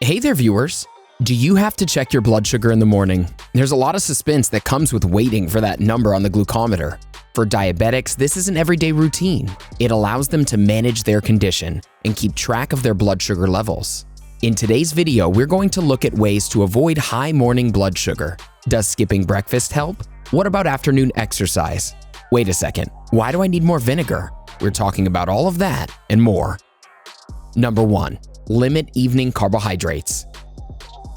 Hey there, viewers. Do you have to check your blood sugar in the morning? There's a lot of suspense that comes with waiting for that number on the glucometer. For diabetics, this is an everyday routine. It allows them to manage their condition and keep track of their blood sugar levels. In today's video, we're going to look at ways to avoid high morning blood sugar. Does skipping breakfast help? What about afternoon exercise? Wait a second, why do I need more vinegar? We're talking about all of that and more. Number 1. Limit evening carbohydrates.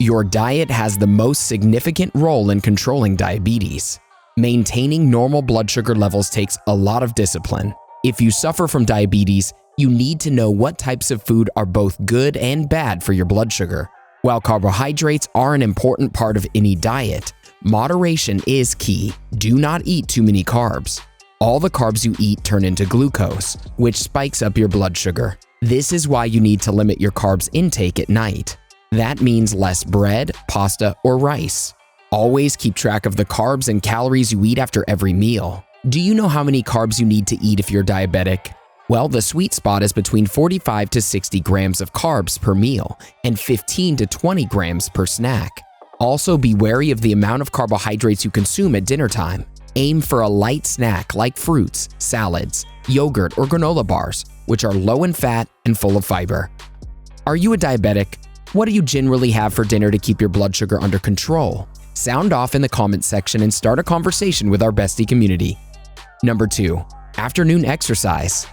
Your diet has the most significant role in controlling diabetes. Maintaining normal blood sugar levels takes a lot of discipline. If you suffer from diabetes, you need to know what types of food are both good and bad for your blood sugar. While carbohydrates are an important part of any diet, moderation is key. Do not eat too many carbs. All the carbs you eat turn into glucose, which spikes up your blood sugar. This is why you need to limit your carbs intake at night. That means less bread, pasta, or rice. Always keep track of the carbs and calories you eat after every meal. Do you know how many carbs you need to eat if you're diabetic? Well, the sweet spot is between 45 to 60 grams of carbs per meal and 15 to 20 grams per snack. Also, be wary of the amount of carbohydrates you consume at dinner time. Aim for a light snack like fruits, salads, yogurt, or granola bars, which are low in fat and full of fiber. Are you a diabetic? What do you generally have for dinner to keep your blood sugar under control? Sound off in the comments section and start a conversation with our Bestie community. Number 2. Afternoon exercise.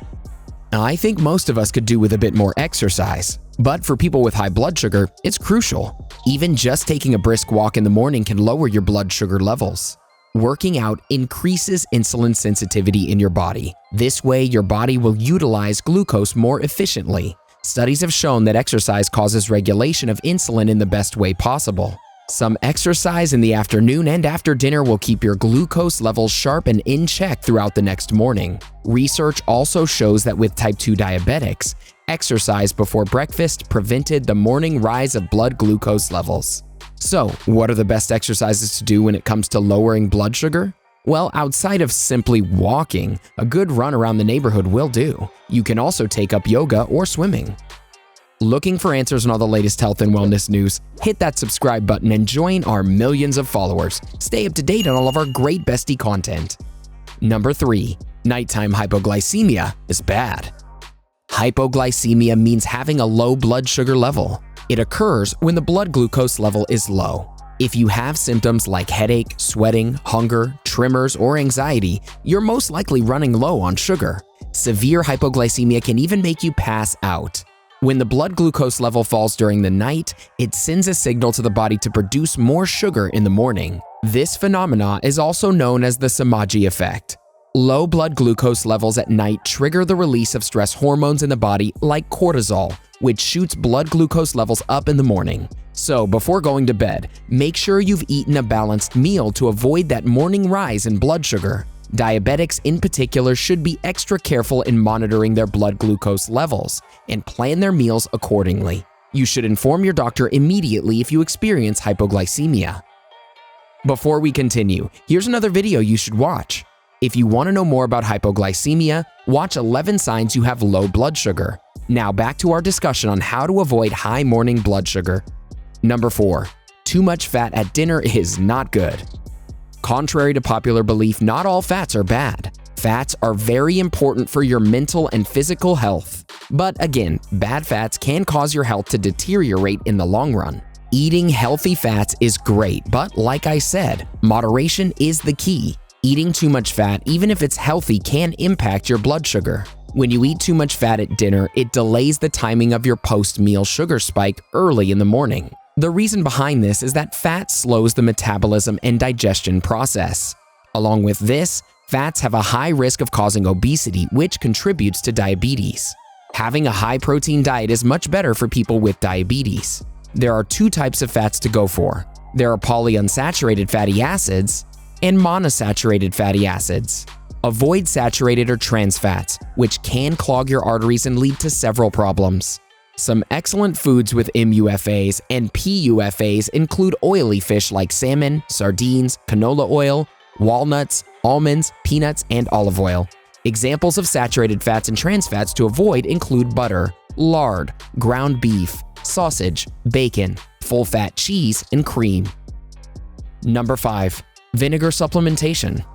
Now, I think most of us could do with a bit more exercise, but for people with high blood sugar, it's crucial. Even just taking a brisk walk in the morning can lower your blood sugar levels. Working out increases insulin sensitivity in your body. This way, your body will utilize glucose more efficiently. Studies have shown that exercise causes regulation of insulin in the best way possible. Some exercise in the afternoon and after dinner will keep your glucose levels sharp and in check throughout the next morning. Research also shows that with type 2 diabetics, exercise before breakfast prevented the morning rise of blood glucose levels. So, what are the best exercises to do when it comes to lowering blood sugar? Well, outside of simply walking, a good run around the neighborhood will do. You can also take up yoga or swimming. Looking for answers on all the latest health and wellness news? Hit that subscribe button and join our millions of followers. Stay up to date on all of our great Bestie content. Number 3. Nighttime hypoglycemia is bad. Hypoglycemia means having a low blood sugar level. It occurs when the blood glucose level is low. If you have symptoms like headache, sweating, hunger, tremors, or anxiety, you're most likely running low on sugar. Severe hypoglycemia can even make you pass out. When the blood glucose level falls during the night, it sends a signal to the body to produce more sugar in the morning. This phenomena is also known as the Samaji effect. Low blood glucose levels at night trigger the release of stress hormones in the body like cortisol, which shoots blood glucose levels up in the morning. So before going to bed, make sure you've eaten a balanced meal to avoid that morning rise in blood sugar. Diabetics in particular should be extra careful in monitoring their blood glucose levels and plan their meals accordingly. You should inform your doctor immediately if you experience hypoglycemia. Before we continue, here's another video you should watch. If you want to know more about hypoglycemia, watch 11 signs you have low blood sugar. Now back to our discussion on how to avoid high morning blood sugar. Number 4. Too much fat at dinner is not good. Contrary to popular belief, not all fats are bad. Fats are very important for your mental and physical health. But again, bad fats can cause your health to deteriorate in the long run. Eating healthy fats is great, but like I said, moderation is the key. Eating too much fat, even if it's healthy, can impact your blood sugar. When you eat too much fat at dinner, it delays the timing of your post-meal sugar spike early in the morning. The reason behind this is that fat slows the metabolism and digestion process. Along with this, fats have a high risk of causing obesity, which contributes to diabetes. Having a high-protein diet is much better for people with diabetes. There are 2 types of fats to go for. There are polyunsaturated fatty acids and monosaturated fatty acids. Avoid saturated or trans fats, which can clog your arteries and lead to several problems. Some excellent foods with MUFAs and PUFAs include oily fish like salmon, sardines, canola oil, walnuts, almonds, peanuts, and olive oil. Examples of saturated fats and trans fats to avoid include butter, lard, ground beef, sausage, bacon, full-fat cheese, and cream. Number 5. Vinegar supplementation.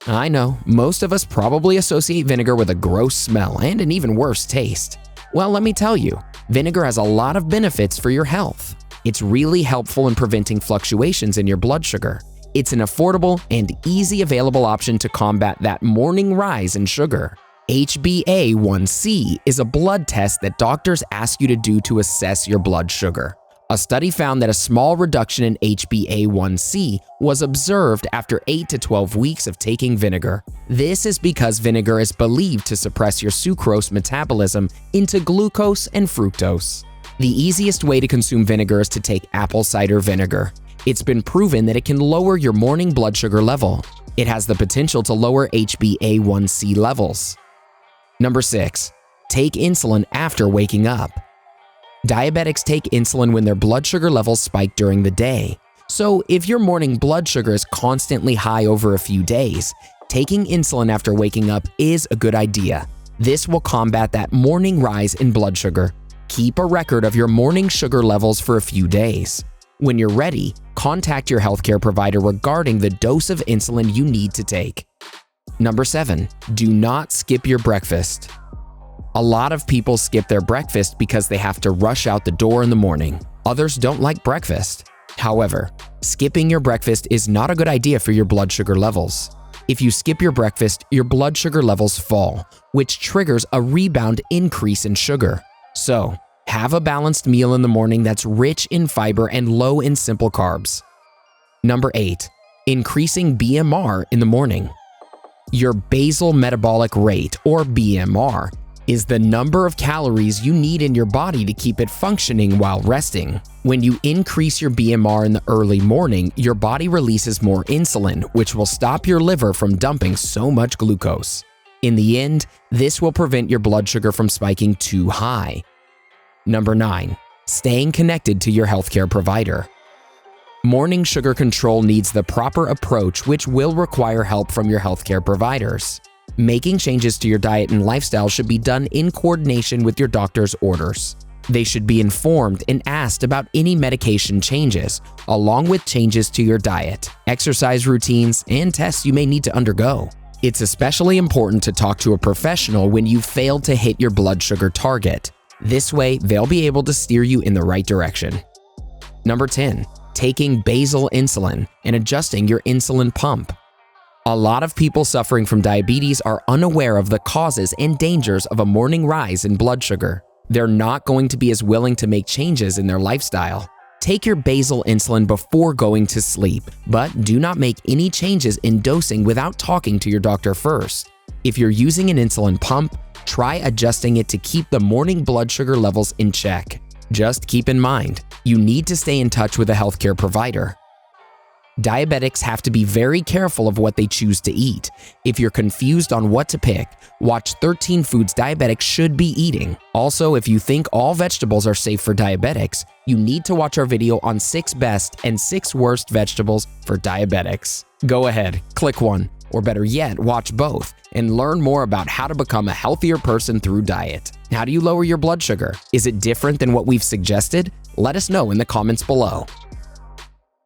I know, most of us probably associate vinegar with a gross smell and an even worse taste. Well, let me tell you, vinegar has a lot of benefits for your health. It's really helpful in preventing fluctuations in your blood sugar. It's an affordable and easy available option to combat that morning rise in sugar. HbA1c is a blood test that doctors ask you to do to assess your blood sugar. A study found that a small reduction in HbA1c was observed after 8 to 12 weeks of taking vinegar. This is because vinegar is believed to suppress your sucrose metabolism into glucose and fructose. The easiest way to consume vinegar is to take apple cider vinegar. It's been proven that it can lower your morning blood sugar level. It has the potential to lower HbA1c levels. Number 6. Take insulin after waking up. Diabetics take insulin when their blood sugar levels spike during the day. So if your morning blood sugar is constantly high over a few days, taking insulin after waking up is a good idea. This will combat that morning rise in blood sugar. Keep a record of your morning sugar levels for a few days. When you're ready, contact your healthcare provider regarding the dose of insulin you need to take. Number 7. Do not skip your breakfast. A lot of people skip their breakfast because they have to rush out the door in the morning. Others don't like breakfast. However, skipping your breakfast is not a good idea for your blood sugar levels. If you skip your breakfast, your blood sugar levels fall, which triggers a rebound increase in sugar. So, have a balanced meal in the morning that's rich in fiber and low in simple carbs. Number 8. Increasing BMR in the morning. Your basal metabolic rate, or BMR, is the number of calories you need in your body to keep it functioning while resting. When you increase your BMR in the early morning, your body releases more insulin, which will stop your liver from dumping so much glucose. In the end, this will prevent your blood sugar from spiking too high. Number 9. Staying connected to your healthcare provider. Morning sugar control needs the proper approach, which will require help from your healthcare providers. Making changes to your diet and lifestyle should be done in coordination with your doctor's orders. They should be informed and asked about any medication changes, along with changes to your diet, exercise routines, and tests you may need to undergo. It's especially important to talk to a professional when you fail to hit your blood sugar target. This way, they'll be able to steer you in the right direction. Number 10. Taking basal insulin and adjusting your insulin pump. A lot of people suffering from diabetes are unaware of the causes and dangers of a morning rise in blood sugar. They're not going to be as willing to make changes in their lifestyle. Take your basal insulin before going to sleep, but do not make any changes in dosing without talking to your doctor first. If you're using an insulin pump, try adjusting it to keep the morning blood sugar levels in check. Just keep in mind, you need to stay in touch with a healthcare provider. Diabetics have to be very careful of what they choose to eat. If you're confused on what to pick, watch 13 foods diabetics should be eating. Also, if you think all vegetables are safe for diabetics, you need to watch our video on 6 best and 6 worst vegetables for diabetics. Go ahead, click one, or better yet, watch both, and learn more about how to become a healthier person through diet. How do you lower your blood sugar? Is it different than what we've suggested? Let us know in the comments below.